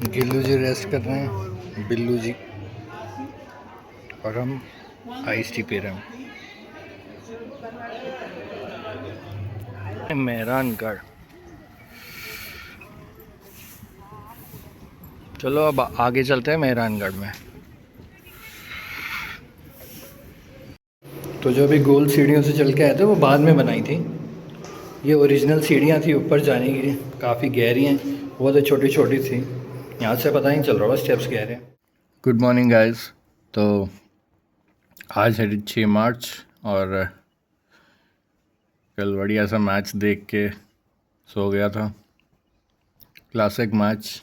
गिल्लू जी rest कर रहे हैं, बिल्लू जी, और हम आइस टी पी रहे हैं। मेहरानगढ़, चलो अब आगे चलते हैं मेहरानगढ़ में। तो जो अभी गोल सीढ़ियों से चल के आए थे वो बाद में बनाई थी। ये ओरिजिनल सीढ़ियाँ थी ऊपर जाने की, काफ़ी गहरी हैं, वो तो छोटी छोटी थी, यहाँ से पता नहीं चल रहा होगा स्टेप्स गहरे हैं। Good morning guys. तो आज है 6 मार्च और कल बढ़िया सा मैच देख के सो गया था। क्लासिक मैच,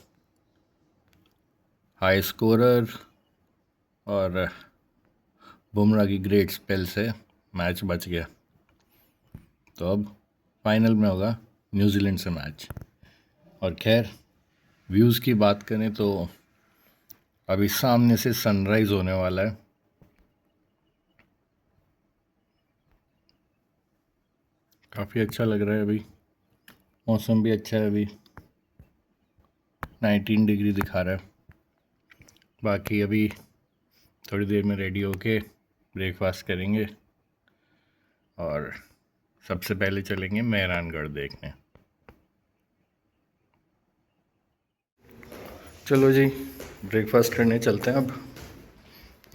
हाई स्कोरर और बुमराह की ग्रेट स्पेल से मैच बच गया। तो अब फाइनल में होगा न्यूजीलैंड से मैच। और खैर व्यूज़ की बात करें तो अभी सामने से सनराइज़ होने वाला है। काफ़ी अच्छा लग रहा है, अभी मौसम भी अच्छा है, अभी 19 डिग्री दिखा रहा है। बाकी अभी थोड़ी देर में रेडी होके ब्रेकफास्ट करेंगे और सबसे पहले चलेंगे मेहरानगढ़ देखने। चलो जी, ब्रेकफास्ट करने चलते हैं अब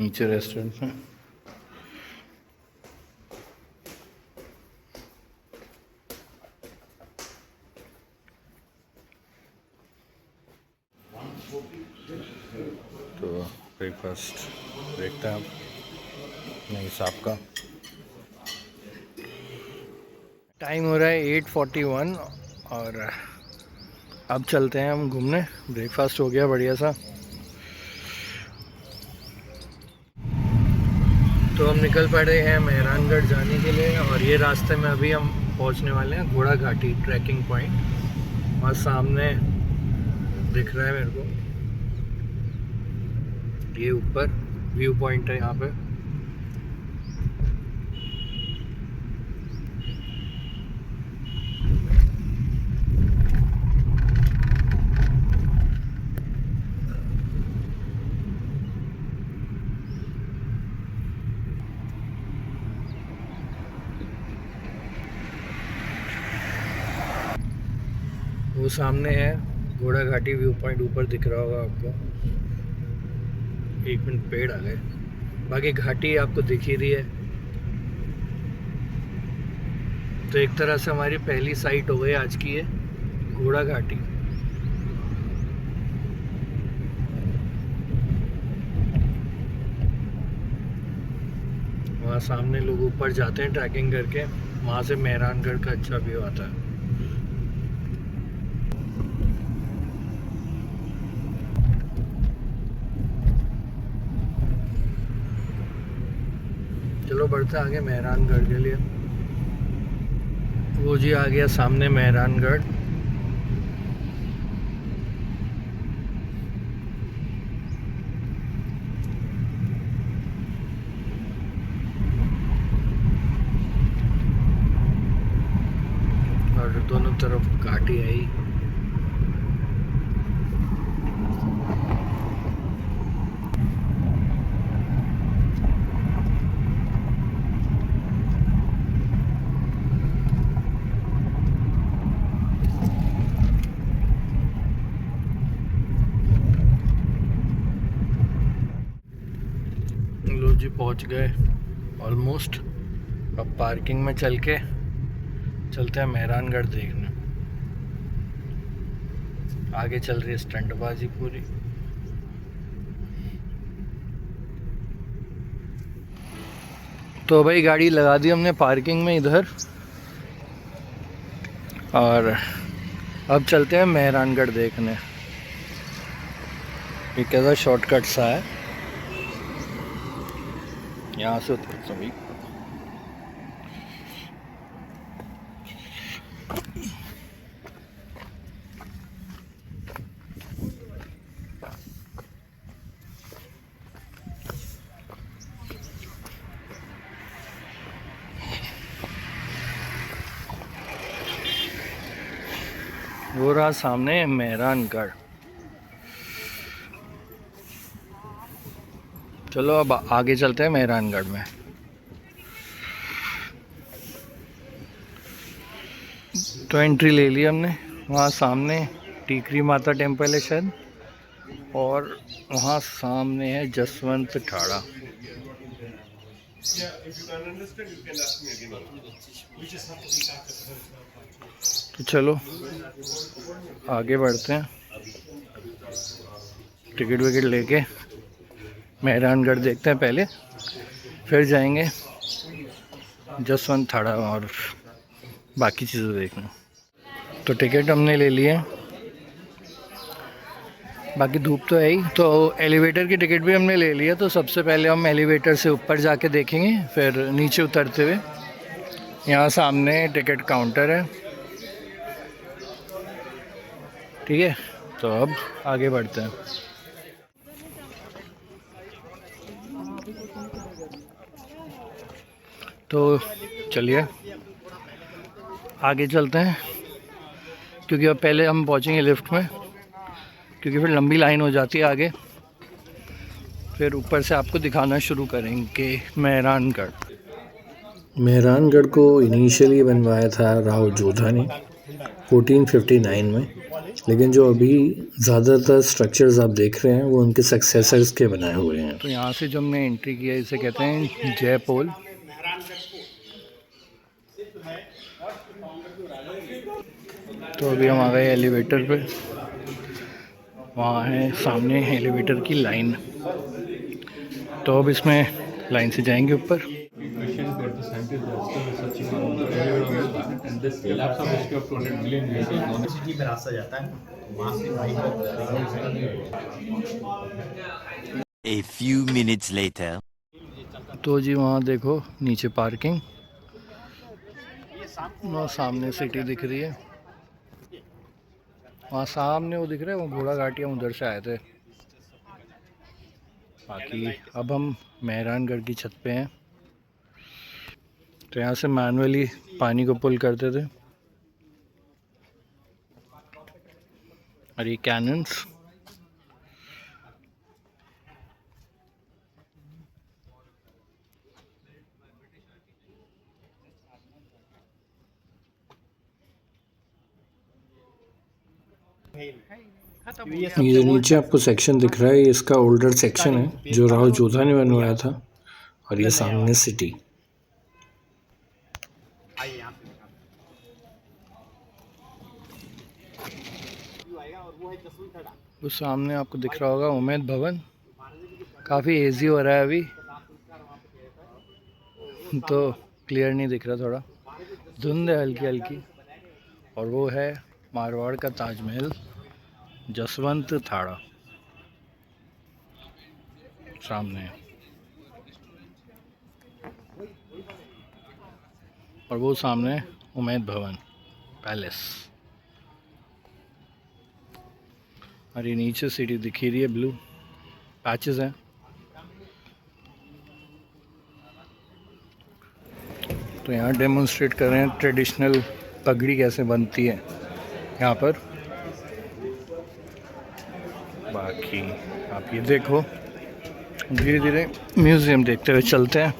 नीचे रेस्टोरेंट में। तो ब्रेकफास्ट देखते हैं अब अपने हिसाब का। टाइम हो रहा है 8:41 और अब चलते हैं हम घूमने। ब्रेकफास्ट हो गया बढ़िया सा, तो हम निकल पड़े हैं मेहरानगढ़ जाने के लिए। और ये रास्ते में अभी हम पहुंचने वाले हैं घोड़ा घाटी ट्रैकिंग पॉइंट। वहाँ सामने दिख रहा है मेरे को, ये ऊपर व्यू पॉइंट है यहाँ पे। वो सामने है घोड़ा घाटी व्यू पॉइंट, ऊपर दिख रहा होगा आपको। एक मिनट, पेड़ आ गए, बाकी घाटी आपको दिख ही रही है। तो एक तरह से हमारी पहली साइट हो गई आज की, है घोड़ा घाटी। वहाँ सामने लोग ऊपर जाते हैं ट्रैकिंग करके, वहाँ से मेहरानगढ़ का अच्छा व्यू आता है। चलो बढ़ते आगे मेहरानगढ़ के लिए। वो जी आ गया सामने मेहरानगढ़। और दोनों तरफ घाटी आई। लो जी पहुंच गए ऑलमोस्ट। अब पार्किंग में चल के चलते हैं मेहरानगढ़ देखने। आगे चल रही है स्टंटबाजी पूरी। तो भाई गाड़ी लगा दी हमने पार्किंग में इधर, और अब चलते हैं मेहरानगढ़ देखने। ये कैसा शॉर्टकट सा है, यहाँ से उतरते हैं। वो रहा सामने मेहरानगढ़। चलो अब आगे चलते हैं मेहरानगढ़ में। तो एंट्री ले ली हमने। वहाँ सामने टीकरी माता टेम्पल है शायद, और वहाँ सामने है जसवंत ठाड़ा। तो चलो आगे बढ़ते हैं, टिकट विकेट लेके मेहरानगढ़ देखते हैं पहले, फिर जाएंगे जसवंत ठाड़ा और बाकी चीज़ें देखना। तो टिकट हमने ले लिए, बाकी धूप तो है ही, तो एलिवेटर की टिकट भी हमने ले लिया। तो सबसे पहले हम एलिवेटर से ऊपर जाके देखेंगे, फिर नीचे उतरते हुए। यहाँ सामने टिकट काउंटर है, ठीक है। तो अब आगे बढ़ते हैं। तो चलिए आगे चलते हैं, क्योंकि अब पहले हम पहुँचेंगे लिफ्ट में, क्योंकि फिर लंबी लाइन हो जाती है आगे। फिर ऊपर से आपको दिखाना शुरू करेंगे मेहरानगढ़। मेहरानगढ़ को इनिशियली बनवाया था राव जोधा ने 1459 में, लेकिन जो अभी ज़्यादातर स्ट्रक्चर्स आप देख रहे हैं वो उनके सक्सेसर्स के बनाए हुए हैं। तो यहाँ से जो हमने एंट्री किया, इसे कहते हैं जयपोल। तो अभी हम आ गए एलिवेटर पे, वहाँ है सामने एलिवेटर की लाइन। तो अब इसमें लाइन से जाएंगे ऊपर। A few minutes later. तो जी वहाँ देखो नीचे पार्किंग, वहाँ सामने सिटी दिख रही है, वहाँ सामने वो दिख रहा है, वो घोड़ा घाटियाँ उधर से आए थे। बाकी अब हम मेहरानगढ़ की छत पे हैं। तो यहाँ से मैनुअली पानी को पुल करते थे, और ये कैनन्स। ये जो नीचे आपको सेक्शन दिख रहा है, ये इसका ओल्डर सेक्शन है जो राव जोधा ने बनवाया था, और ये सामने सिटी। उस सामने आपको दिख रहा होगा उम्मेद भवन। काफ़ी एजी हो रहा है अभी, तो क्लियर नहीं दिख रहा, थोड़ा धुंध है हल्की हल्की। और वो है मारवाड़ का ताजमहल जसवंत ठाड़ा सामने, और वो सामने उम्मेद भवन पैलेस। और ये नीचे सिटी दिखी रही है, ब्लू पैचेस हैं। तो यहाँ डेमोन्स्ट्रेट कर रहे हैं ट्रेडिशनल पगड़ी कैसे बनती है यहाँ पर। बाकी आप ये देखो, धीरे धीरे म्यूज़ियम देखते हुए चलते हैं।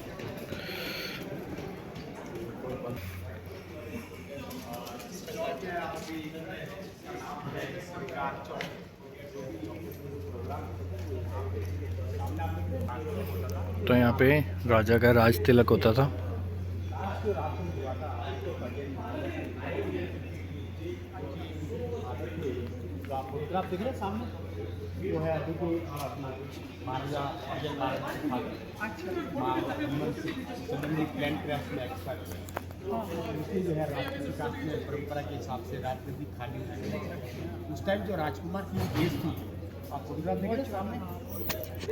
तो यहाँ पे राजा का राज तिलक होता था। आप देख रहे हैं सामने वो है अभी को अपना महाराजा अजय प्लान क्राफ्ट में एक्सपर्ट है। जो है राजपूत विकास में परंपरा के हिसाब से राजनीति खाली है। उस टाइम जो राजकुमार की देश थी, आप फोटोग्राफ देख रहे हैं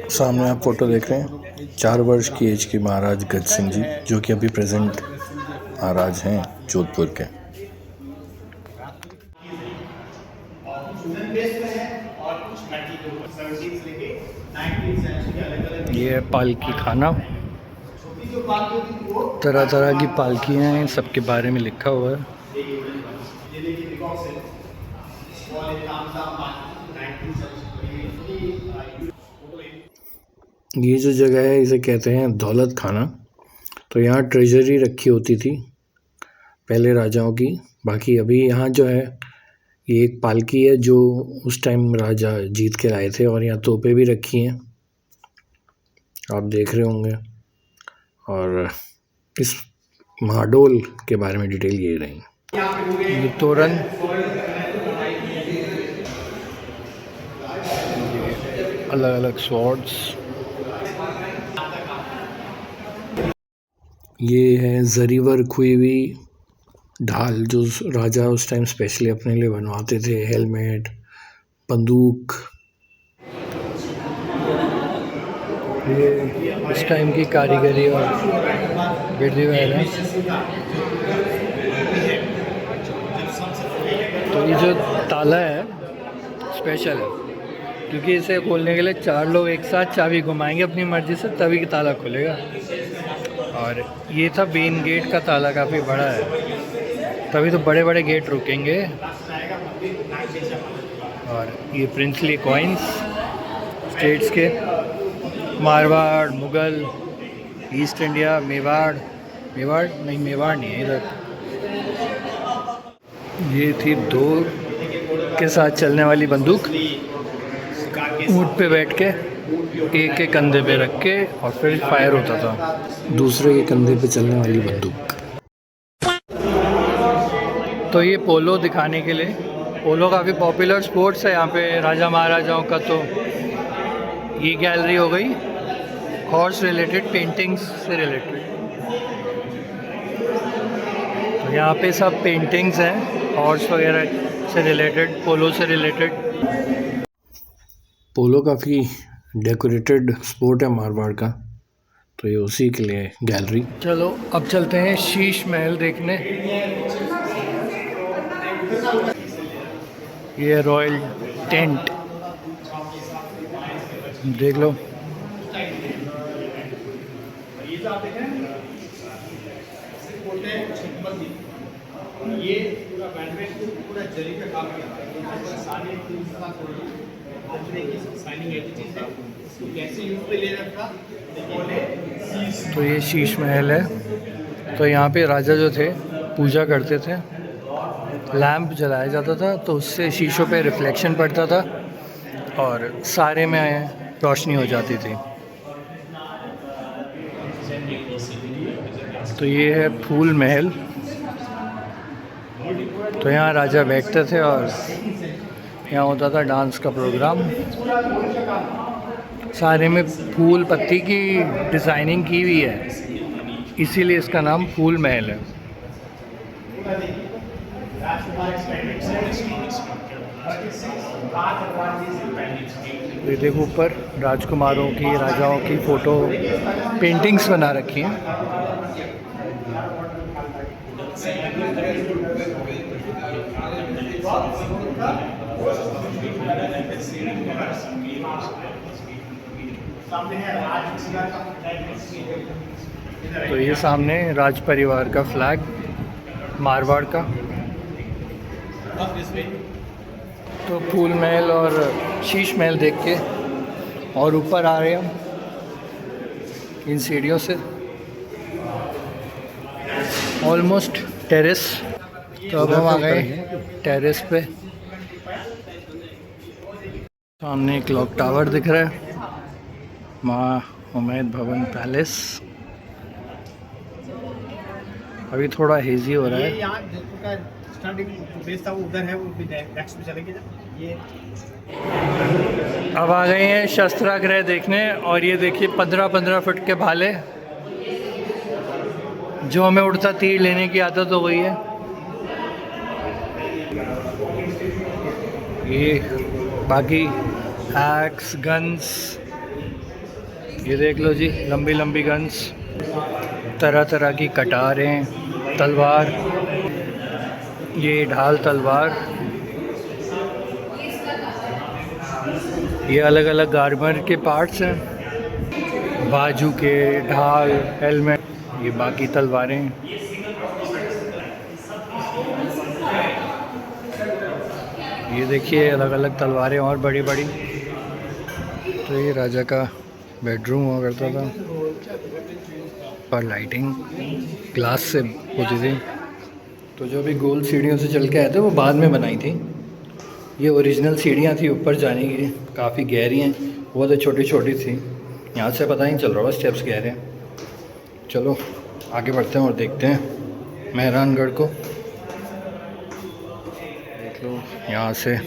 सामने आप फोटो देख रहे हैं 4 वर्ष की एज के महाराज गज सिंह जी, जो कि अभी प्रेजेंट महाराज हैं जोधपुर के। ये है पालकी खाना, तरह तरह की पालकियाँ हैं, सबके बारे में लिखा हुआ है। ये जो जगह है इसे कहते हैं दौलत खाना। तो यहाँ ट्रेजरी रखी होती थी पहले राजाओं की। बाकी अभी यहाँ जो है ये एक पालकी है जो उस टाइम राजा जीत के लाए थे, और यहाँ तोपें भी रखी हैं, आप देख रहे होंगे। और इस महाडोल के बारे में डिटेल ये रही। ये तोरण, अलग अलग स्वॉर्ड्स, ये है जरीवर खुई हुई ढाल जो राजा उस टाइम स्पेशली अपने लिए बनवाते थे। हेलमेट, बंदूक, ये उस टाइम की कारीगरी और विधि है। तो ये जो ताला है स्पेशल है क्योंकि इसे खोलने के लिए 4 लोग एक साथ चाबी घुमाएंगे अपनी मर्ज़ी से, तभी ताला खुलेगा। और ये था मेन गेट का ताला, काफ़ी बड़ा है, तभी तो बड़े बड़े गेट रुकेंगे। और ये प्रिंसली कॉइन्स स्टेट्स के, मारवाड़, मुग़ल, ईस्ट इंडिया, मेवाड़ नहीं है इधर। ये थी 2 के साथ चलने वाली बंदूक, ऊँट पे बैठ के एक के कंधे पे रख के और फिर फायर होता था दूसरे के कंधे पे चलने वाली बंदूक। तो ये पोलो दिखाने के लिए, पोलो काफ़ी पॉपुलर स्पोर्ट्स है यहाँ पे राजा महाराजाओं का। तो ये गैलरी हो गई हॉर्स रिलेटेड, पेंटिंग्स से रिलेटेड। तो यहाँ पे सब पेंटिंग्स हैं हॉर्स वगैरह से रिलेटेड, पोलो से रिलेटेड। पोलो काफ़ी डेकोरेटेड स्पोर्ट है मारवाड़ का, तो ये उसी के लिए गैलरी। चलो अब चलते हैं शीश महल देखने। ये रॉयल टेंट देख लो। ये पूरा बैंडवेट पूरा जरी का काम किया है, सारे साइनिंग एडिटिव है, इसको कैसे यूज पे ले रखा। तो ये शीश महल है। तो यहाँ पे राजा जो थे पूजा करते थे, लैंप जलाया जाता था तो उससे शीशों पे रिफ्लेक्शन पड़ता था और सारे में रोशनी हो जाती थी। तो ये है फूल महल। तो यहाँ राजा बैठते थे और यहाँ होता था डांस का प्रोग्राम। सारे में फूल पत्ती की डिज़ाइनिंग की हुई है, इसीलिए इसका नाम फूल महल है। ये देखो ऊपर राजकुमारों की, राजाओं की फ़ोटो पेंटिंग्स बना रखी हैं। तो ये सामने राज परिवार का फ्लैग, मारवाड़ का। तो फूल महल और शीश महल देख के और ऊपर आ रहे हैं हम इन सीढ़ियों से, ऑलमोस्ट टेरेस। तो अब हम आ गए टेरेस पे। सामने क्लॉक टावर दिख रहा है, माँ उमैद भवन पैलेस। अभी थोड़ा हेजी हो रहा है। यहाँ का स्टार्टिंग बेस था वो उधर है, वो नेक्स्ट पे चलेंगे जब ये। अब आ गए हैं शस्त्राग्रह देखने, और ये देखिए 15-15 फुट के भाले, जो हमें उड़ता तीर लेने की आदत हो गई है। ये बाकी एक्स, गन्स, ये देख लो जी, लंबी लंबी गन्स, तरह तरह की कटारें, तलवार, ये ढाल तलवार, ये अलग अलग गारमेंट के पार्ट्स हैं, बाजू के, ढाल, हेलमेट, ये बाकी तलवारें। ये देखिए अलग अलग तलवारें और बड़ी बड़ी। तो ये राजा का बेडरूम हुआ करता था, पर लाइटिंग ग्लास से होती थी। तो जो भी गोल सीढ़ियों से चल के आए थे वो बाद में बनाई थी। ये ओरिजिनल सीढ़ियाँ थी ऊपर जाने की, काफ़ी गहरी हैं, वो तो छोटी छोटी थी। यहाँ से पता नहीं चल रहा, बस स्टेप्स गहरे हैं। चलो आगे बढ़ते हैं और देखते हैं मेहरानगढ़ को। देख लो यहाँ से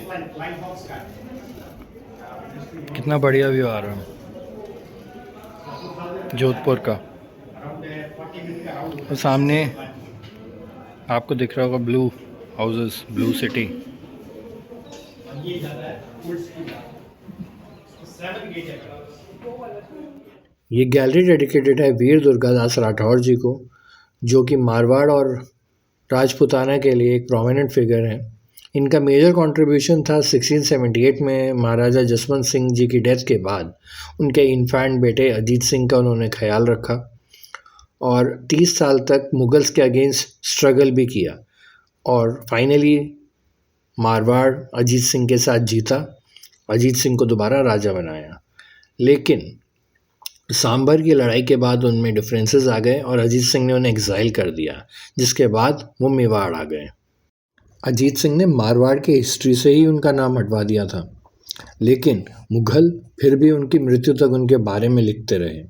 कितना बढ़िया व्यू आ रहा है जोधपुर का। और सामने आपको दिख रहा होगा ब्लू हाउसेस, ब्लू सिटी। ये गैलरी डेडिकेटेड है वीर दुर्गादास राठौर जी को, जो कि मारवाड़ और राजपूताना के लिए एक प्रोमिनेंट फिगर है। इनका मेजर कंट्रीब्यूशन था 1678 में महाराजा जसवंत सिंह जी की डेथ के बाद उनके इन्फैंट बेटे अजीत सिंह का उन्होंने ख्याल रखा और 30 साल तक मुगल्स के अगेंस्ट स्ट्रगल भी किया और फाइनली मारवाड़ अजीत सिंह के साथ जीता, अजीत सिंह को दोबारा राजा बनाया। लेकिन सांबर की लड़ाई के बाद उनमें डिफरेंसेस आ गए और अजीत सिंह ने उन्हें एग्जाइल कर दिया, जिसके बाद वो मेवाड़ आ गए। अजीत सिंह ने मारवाड़ की हिस्ट्री से ही उनका नाम हटवा दिया था, लेकिन मुग़ल फिर भी उनकी मृत्यु तक उनके बारे में लिखते रहे।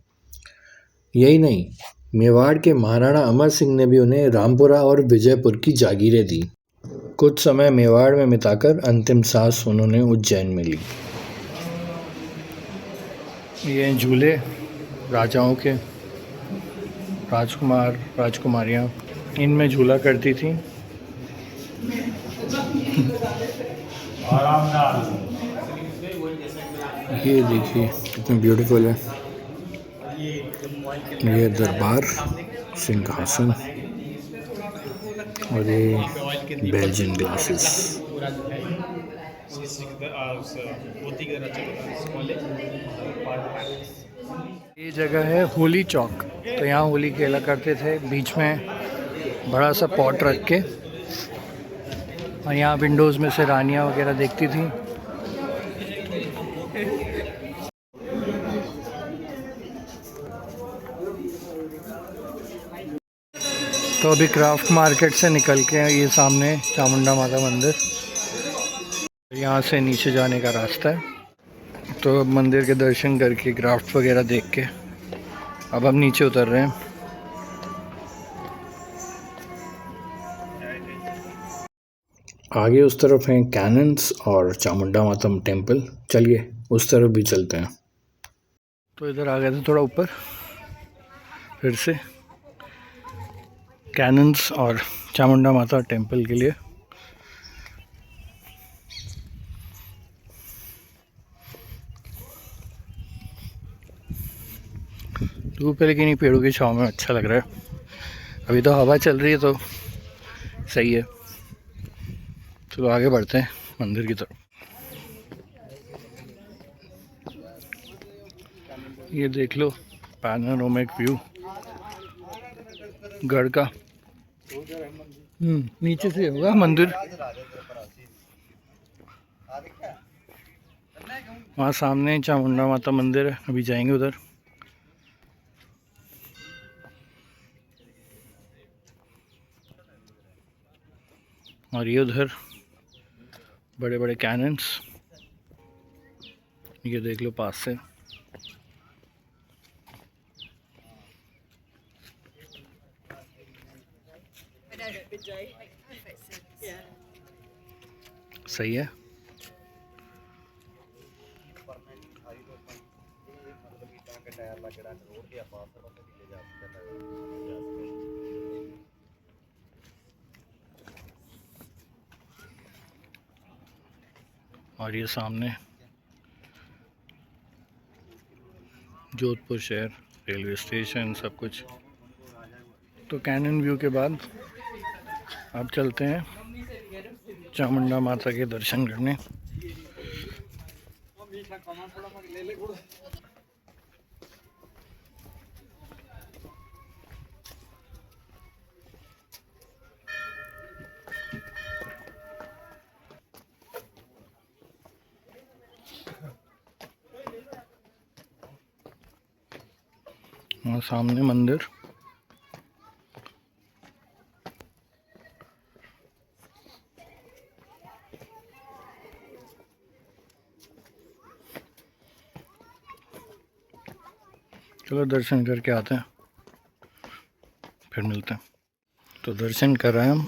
यही नहीं, मेवाड़ के महाराणा अमर सिंह ने भी उन्हें रामपुरा और विजयपुर की जागीरें दी। कुछ समय मेवाड़ में बिताकर अंतिम सांस उन्होंने उज्जैन में ली। ये झूले राजाओं के, राजकुमार राजकुमारियाँ इनमें झूला करती थी। ये देखिए कितनी ब्यूटीफुल है। ये दरबार, सिंहासन और ये बेल्जियन ग्लासेस। ये जगह है होली चौक। तो यहाँ होली खेला करते थे, बीच में बड़ा सा पॉट रख के, और यहाँ विंडोज़ में से रानियाँ वगैरह देखती थी। तो अभी क्राफ्ट मार्केट से निकल के ये सामने चामुंडा माता मंदिर, यहाँ से नीचे जाने का रास्ता है। तो अब मंदिर के दर्शन करके क्राफ्ट वगैरह देख के अब हम नीचे उतर रहे हैं। आगे उस तरफ हैं कैनन्स और चामुंडा माता टेम्पल, चलिए उस तरफ भी चलते हैं। तो इधर आ गए थे थोड़ा ऊपर, फिर से कैनन्स और चामुंडा माता टेम्पल के लिए। धूप है लेकिन ये पेड़ों की छाँव में अच्छा लग रहा है। अभी तो हवा चल रही है तो सही है। चलो आगे बढ़ते हैं मंदिर की तरफ। ये देख लो पैनोरामिक व्यू गढ़ का। नीचे से होगा मंदिर। वहाँ सामने चामुंडा माता मंदिर है, अभी जाएंगे उधर। और ये उधर बड़े बड़े कैनन्स, ये देख लो पास से। सही है। और ये सामने जोधपुर शहर, रेलवे स्टेशन, सब कुछ। तो कैनन व्यू के बाद अब चलते हैं चामुंडा माता के दर्शन करने। और सामने मंदिर। चलो दर्शन करके आते हैं, फिर मिलते हैं। तो दर्शन कर रहे हैं हम,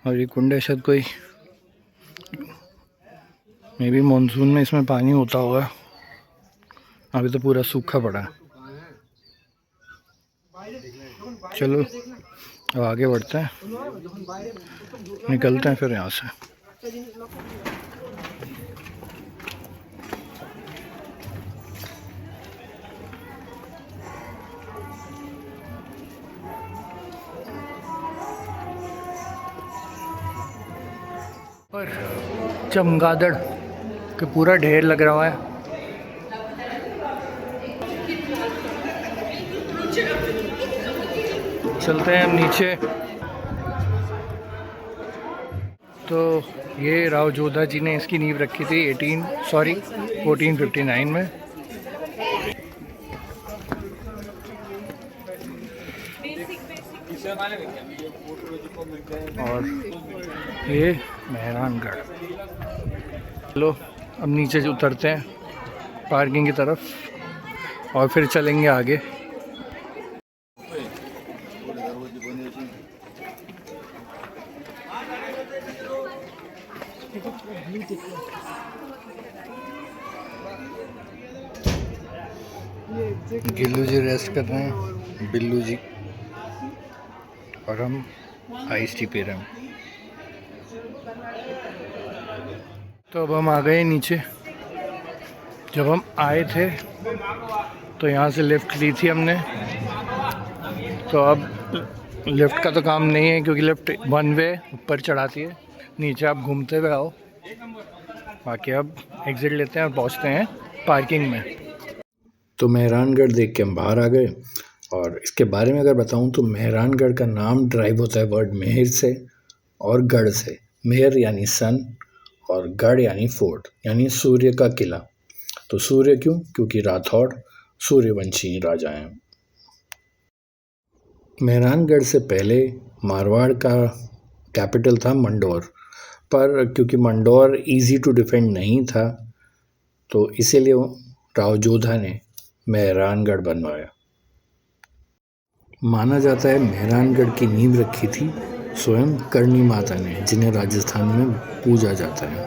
और ये कुंड है शायद कोई, मे बी मानसून में इसमें पानी होता होगा, अभी तो पूरा सूखा पड़ा है। चलो अब आगे बढ़ते हैं, निकलते हैं फिर यहाँ से। पर चमगादड़ के पूरा ढेर लग रहा है। चलते हैं हम नीचे। तो ये राव जोधा जी ने इसकी नींव रखी थी 1459 में। और ये मेहरानगढ़। चलो अब नीचे से उतरते हैं पार्किंग की तरफ और फिर चलेंगे आगे। गिल्लू जी रेस्ट कर रहे हैं, बिल्लू जी, और हम आइस टी पी रहे हैं। तो अब हम आ गए नीचे। जब हम आए थे तो यहाँ से लिफ्ट ली थी हमने, तो अब लिफ्ट का तो काम नहीं है क्योंकि लिफ्ट वन वे ऊपर चढ़ाती है, नीचे आप घूमते हुए आओ। बाकी अब एग्ज़िट लेते हैं और पहुँचते हैं पार्किंग में। तो मेहरानगढ़ देख के हम बाहर आ गए। और इसके बारे में अगर बताऊं तो मेहरानगढ़ का नाम ड्राइव होता है वर्ड मेहर से और गढ़ से। मेहर यानी सन और गढ़ यानी फोर्ट, यानी सूर्य का किला। तो सूर्य क्यों? क्योंकि राठौड़ सूर्यवंशी राजा हैं। मेहरानगढ़ से पहले मारवाड़ का कैपिटल था मंडौर, पर क्योंकि मंडौर इजी टू डिफेंड नहीं था तो इसीलिए राव जोधा ने मेहरानगढ़ बनवाया। माना जाता है मेहरानगढ़ की नींव रखी थी स्वयं करणी माता ने, जिन्हें राजस्थान में पूजा जाता है।